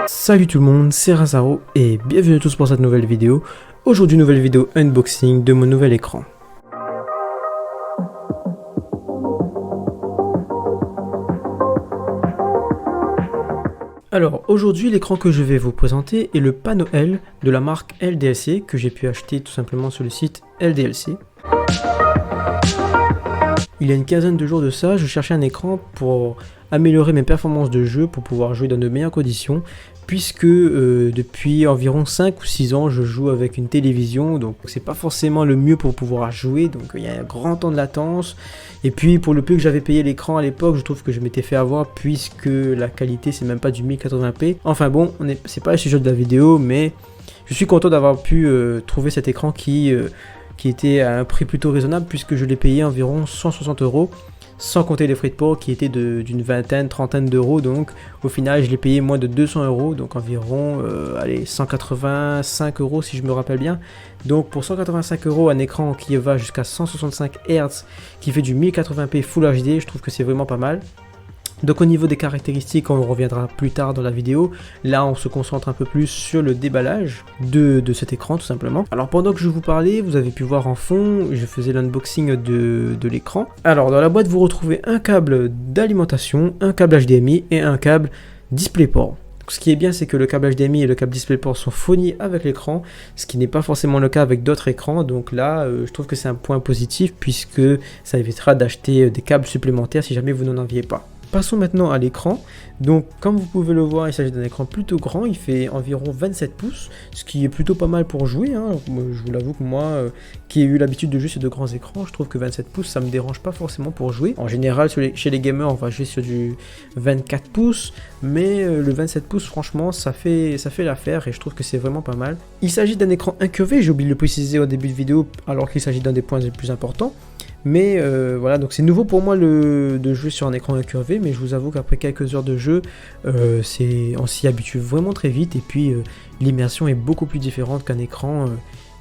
Salut tout le monde, c'est Razaro et bienvenue à tous pour cette nouvelle vidéo. Aujourd'hui nouvelle vidéo unboxing de mon nouvel écran. Alors aujourd'hui l'écran que je vais vous présenter est le panneau L de la marque LDLC que j'ai pu acheter tout simplement sur le site LDLC. Il y a une quinzaine de jours de ça, je cherchais un écran pour améliorer mes performances de jeu, pour pouvoir jouer dans de meilleures conditions, puisque depuis environ 5 ou 6 ans, je joue avec une télévision, donc c'est pas forcément le mieux pour pouvoir jouer, donc il y a un grand temps de latence, et puis pour le peu que j'avais payé l'écran à l'époque, je trouve que je m'étais fait avoir, puisque la qualité c'est même pas du 1080p. Enfin bon, c'est pas le sujet de la vidéo, mais je suis content d'avoir pu trouver cet écran qui était à un prix plutôt raisonnable puisque je l'ai payé environ 160 €, sans compter les frais de port qui étaient d'une vingtaine, trentaine d'euros. Donc au final je l'ai payé moins de 200 €, donc environ 185 € si je me rappelle bien. Donc pour 185 € un écran qui va jusqu'à 165 Hz, qui fait du 1080p Full HD, je trouve que c'est vraiment pas mal. Donc au niveau des caractéristiques, on reviendra plus tard dans la vidéo. Là on se concentre un peu plus sur le déballage de cet écran tout simplement. Alors pendant que je vous parlais, vous avez pu voir en fond, je faisais l'unboxing de l'écran. Alors dans la boîte vous retrouvez un câble d'alimentation, un câble HDMI et un câble DisplayPort. Ce qui est bien, c'est que le câble HDMI et le câble DisplayPort sont fournis avec l'écran, ce qui n'est pas forcément le cas avec d'autres écrans. Donc là, je trouve que c'est un point positif puisque ça évitera d'acheter des câbles supplémentaires si jamais vous n'en aviez pas. Passons maintenant à l'écran. Donc comme vous pouvez le voir, il s'agit d'un écran plutôt grand, il fait environ 27 pouces, ce qui est plutôt pas mal pour jouer, hein. Je vous l'avoue que moi, qui ai eu l'habitude de jouer sur de grands écrans, je trouve que 27 pouces ça me dérange pas forcément pour jouer. En général chez les gamers on va jouer sur du 24 pouces, mais le 27 pouces franchement ça fait l'affaire et je trouve que c'est vraiment pas mal. Il s'agit d'un écran incurvé, j'ai oublié de le préciser au début de vidéo alors qu'il s'agit d'un des points les plus importants. Mais voilà, donc c'est nouveau pour moi de jouer sur un écran incurvé, mais je vous avoue qu'après quelques heures de jeu, on s'y habitue vraiment très vite, et puis l'immersion est beaucoup plus différente qu'un écran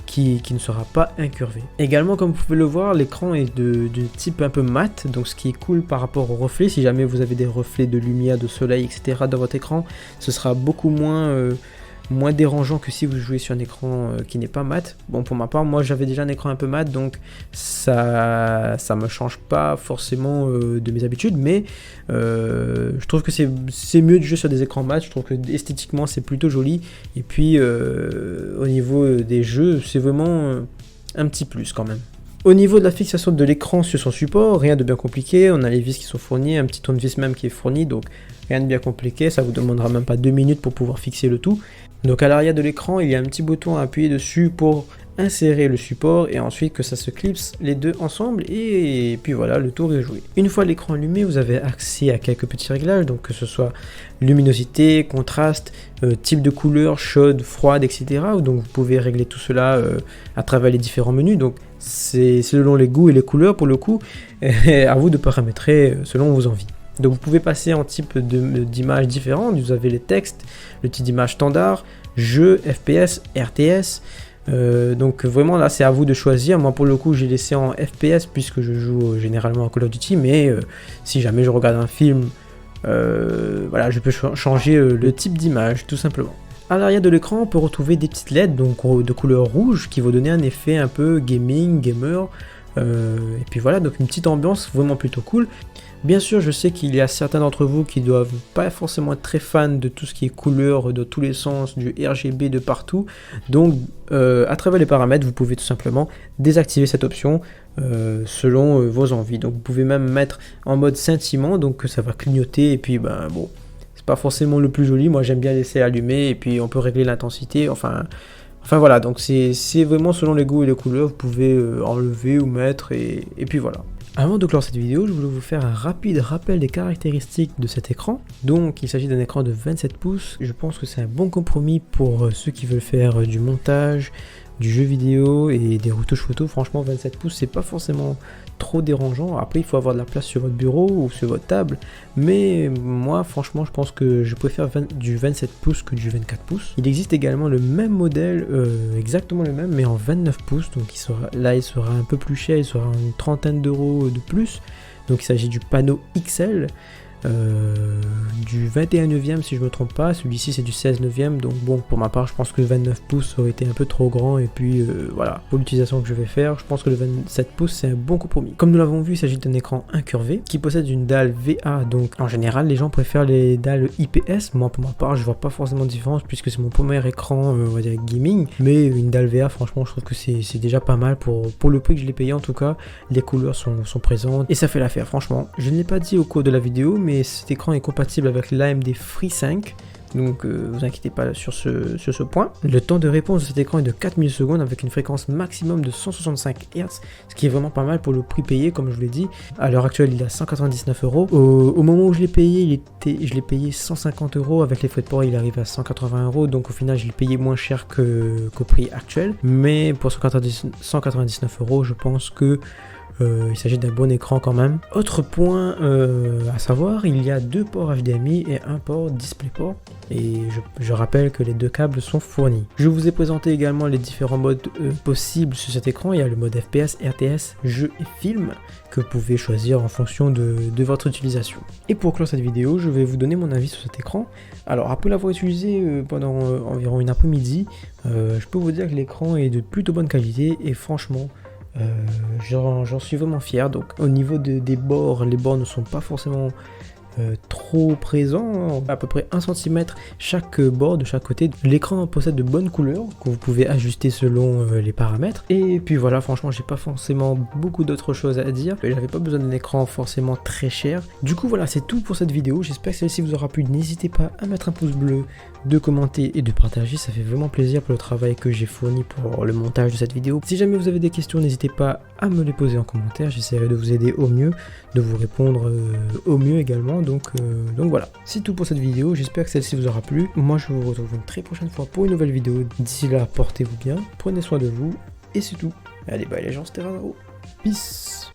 qui ne sera pas incurvé. Également, comme vous pouvez le voir, l'écran est de type un peu mat, donc ce qui est cool par rapport aux reflets. Si jamais vous avez des reflets de lumière, de soleil, etc. dans votre écran, ce sera beaucoup moins dérangeant que si vous jouez sur un écran qui n'est pas mat. Bon, pour ma part, moi j'avais déjà un écran un peu mat, donc ça me change pas forcément de mes habitudes, mais je trouve que c'est mieux de jouer sur des écrans mat. Je trouve que esthétiquement c'est plutôt joli, et puis au niveau des jeux c'est vraiment un petit plus quand même. Au niveau de la fixation de l'écran sur son support, rien de bien compliqué, on a les vis qui sont fournies, un petit tournevis même qui est fourni, donc rien de bien compliqué, ça vous demandera même pas 2 minutes pour pouvoir fixer le tout. Donc à l'arrière de l'écran, il y a un petit bouton à appuyer dessus pour insérer le support et ensuite que ça se clipse les deux ensemble, et puis voilà, le tour est joué. Une fois l'écran allumé, vous avez accès à quelques petits réglages, donc que ce soit luminosité, contraste, type de couleur, chaude, froide, etc. Donc vous pouvez régler tout cela à travers les différents menus, donc c'est selon les goûts et les couleurs pour le coup, et à vous de paramétrer selon vos envies. Donc vous pouvez passer en type d'images différentes, vous avez les textes, le type d'image standard, jeu, FPS, RTS, donc vraiment là c'est à vous de choisir. Moi pour le coup j'ai laissé en FPS puisque je joue généralement à Call of Duty, mais si jamais je regarde un film, voilà, je peux changer le type d'image tout simplement. À l'arrière de l'écran on peut retrouver des petites LED donc de couleur rouge qui vont donner un effet un peu gaming, gamer, et puis voilà, donc une petite ambiance vraiment plutôt cool. Bien sûr, je sais qu'il y a certains d'entre vous qui doivent pas forcément être très fans de tout ce qui est couleur de tous les sens, du RGB de partout. Donc, à travers les paramètres, vous pouvez tout simplement désactiver cette option selon vos envies. Donc, vous pouvez même mettre en mode scintillement, donc ça va clignoter. Et puis, ben bon, c'est pas forcément le plus joli. Moi, j'aime bien laisser allumer et puis on peut régler l'intensité. Enfin voilà. Donc, c'est vraiment selon les goûts et les couleurs. Vous pouvez enlever ou mettre et puis voilà. Avant de clore cette vidéo, je voulais vous faire un rapide rappel des caractéristiques de cet écran. Donc il s'agit d'un écran de 27 pouces, je pense que c'est un bon compromis pour ceux qui veulent faire du montage, du jeu vidéo et des retouches photos. Franchement 27 pouces c'est pas forcément trop dérangeant. Après il faut avoir de la place sur votre bureau ou sur votre table, mais moi franchement je pense que je préfère du 27 pouces que du 24 pouces. Il existe également le même modèle, exactement le même mais en 29 pouces, donc il sera un peu plus cher, il sera une trentaine d'euros de plus. Donc il s'agit du panneau XL. du 21/9 si je me trompe pas, celui-ci c'est du 16/9, donc bon, pour ma part je pense que le 29 pouces aurait été un peu trop grand, et puis voilà, pour l'utilisation que je vais faire, je pense que le 27 pouces c'est un bon compromis. Comme nous l'avons vu, il s'agit d'un écran incurvé qui possède une dalle VA, donc en général les gens préfèrent les dalles IPS, moi pour ma part je vois pas forcément de différence puisque c'est mon premier écran on va dire gaming, mais une dalle VA franchement je trouve que c'est déjà pas mal pour le prix que je l'ai payé. En tout cas les couleurs sont présentes et ça fait l'affaire franchement. Je ne l'ai pas dit au cours de la vidéo, mais cet écran est compatible avec l'AMD Free 5, donc vous inquiétez pas sur ce point. Le temps de réponse de cet écran est de 4 millisecondes avec une fréquence maximum de 165 Hz, ce qui est vraiment pas mal pour le prix payé. Comme je vous l'ai dit, à l'heure actuelle il est à 199 €. Au moment où je l'ai payé, je l'ai payé 150 €, avec les frais de port il arrive à 180 €, donc au final je l'ai payé moins cher qu'au prix actuel, mais pour 199 €, je pense que il s'agit d'un bon écran quand même. Autre point à savoir, il y a 2 ports HDMI et un port DisplayPort, et je rappelle que les 2 câbles sont fournis. Je vous ai présenté également les différents modes possibles sur cet écran. Il y a le mode FPS, RTS, jeu et film que vous pouvez choisir en fonction de votre utilisation. Et pour clore cette vidéo, je vais vous donner mon avis sur cet écran. Alors après l'avoir utilisé pendant environ une après-midi, je peux vous dire que l'écran est de plutôt bonne qualité et franchement j'en suis vraiment fier. Donc au niveau des bords, les bords ne sont pas forcément trop présents, à peu près 1 cm chaque bord de chaque côté. L'écran possède de bonnes couleurs que vous pouvez ajuster selon les paramètres, et puis voilà, franchement j'ai pas forcément beaucoup d'autres choses à dire, j'avais pas besoin d'un écran forcément très cher. Du coup voilà, c'est tout pour cette vidéo, j'espère que celle-ci vous aura plu. N'hésitez pas à mettre un pouce bleu, de commenter et de partager, ça fait vraiment plaisir pour le travail que j'ai fourni pour le montage de cette vidéo. Si jamais vous avez des questions, n'hésitez pas à me les poser en commentaire, j'essaierai de vous aider au mieux, de vous répondre au mieux également. Donc voilà, c'est tout pour cette vidéo, j'espère que celle-ci vous aura plu. Moi je vous retrouve une très prochaine fois pour une nouvelle vidéo. D'ici là, portez-vous bien, prenez soin de vous, et c'est tout. Allez, bye les gens, c'était Razaro. Peace.